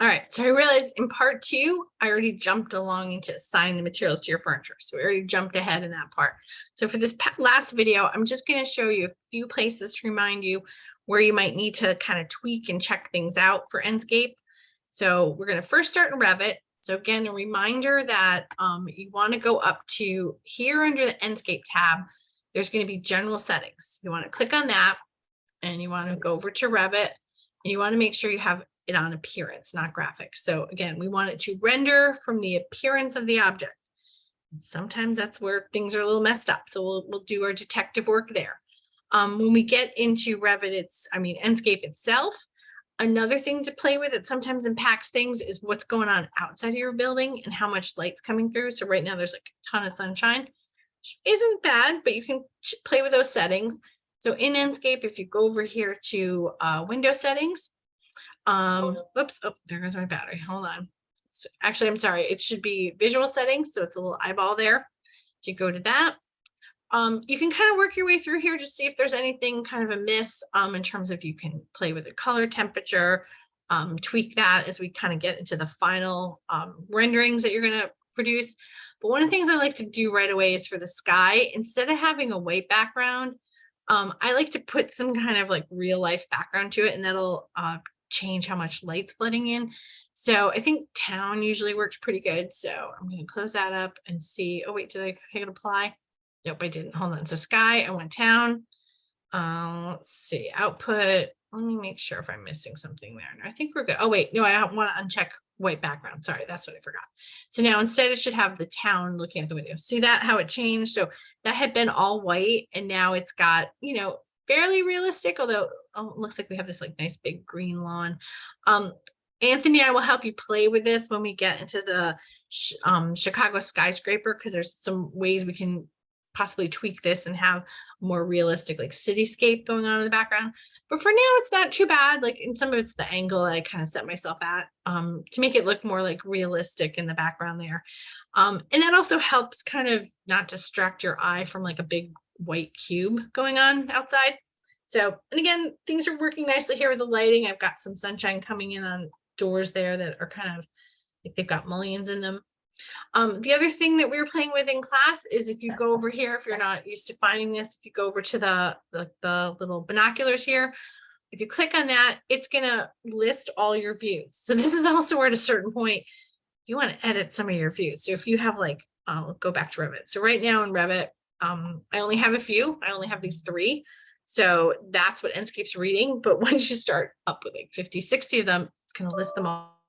All right, so I realized in part 2, I already jumped along into assigning the materials to your furniture. So we already jumped ahead in that part. So for this last video, I'm just going to show you a few places to remind you where you might need to kind of tweak and check things out for Enscape. So we're going to first start in Revit. So again, a reminder that you want to go up to here under the Enscape tab. There's going to be general settings. You want to click on that and you want to go over to Revit and you want to make sure you have it on appearance, not graphics. So again, we want it to render from the appearance of the object. And sometimes that's where things are a little messed up. So we'll do our detective work there. When we get into Revit, Enscape itself, another thing to play with that sometimes impacts things is what's going on outside of your building and how much light's coming through. So right now there's like a ton of sunshine, which isn't bad, but you can play with those settings. So in Enscape, if you go over here to window settings, whoops, oh, there goes my battery. Hold on. So actually, I'm sorry. It should be visual settings. So it's a little eyeball there. So you go to that. You can kind of work your way through here to see if there's anything kind of amiss in terms of you can play with the color temperature, tweak that as we kind of get into the final renderings that you're going to produce. But one of the things I like to do right away is for the sky, instead of having a white background, I like to put some kind of like real life background to it, and that'll change how much light's flooding in. So I think town usually works pretty good. So I'm going to close that up and see. Oh, wait, did I hit apply? Nope, I didn't. Hold on. So sky, I went town. Let's see, output. Let me make sure if I'm missing something there. No, I think we're good. Oh, wait, no, I want to uncheck white background. Sorry, that's what I forgot. So now instead it should have the town looking at the window. See that, how it changed? So that had been all white and now it's got, fairly realistic, although it looks like we have this like nice big green lawn. Anthony, I will help you play with this when we get into the Chicago skyscraper, because there's some ways we can possibly tweak this and have more realistic like cityscape going on in the background. But for now, it's not too bad. Like in some of it's the angle I kind of set myself at to make it look more like realistic in the background there. And that also helps kind of not distract your eye from like a big white cube going on outside. So, and again, things are working nicely here with the lighting. I've got some sunshine coming in on doors there that are kind of like they've got mullions in them. The other thing that we were playing with in class is if you go over here, if you're not used to finding this, if you go over to the little binoculars here, if you click on that, it's going to list all your views. So this is also where at a certain point you want to edit some of your views. So if you have like, I'll go back to Revit. So right now in Revit, I only have a few. I only have these 3. So that's what Enscape's reading. But once you start up with like 50, 60 of them, it's going to list them all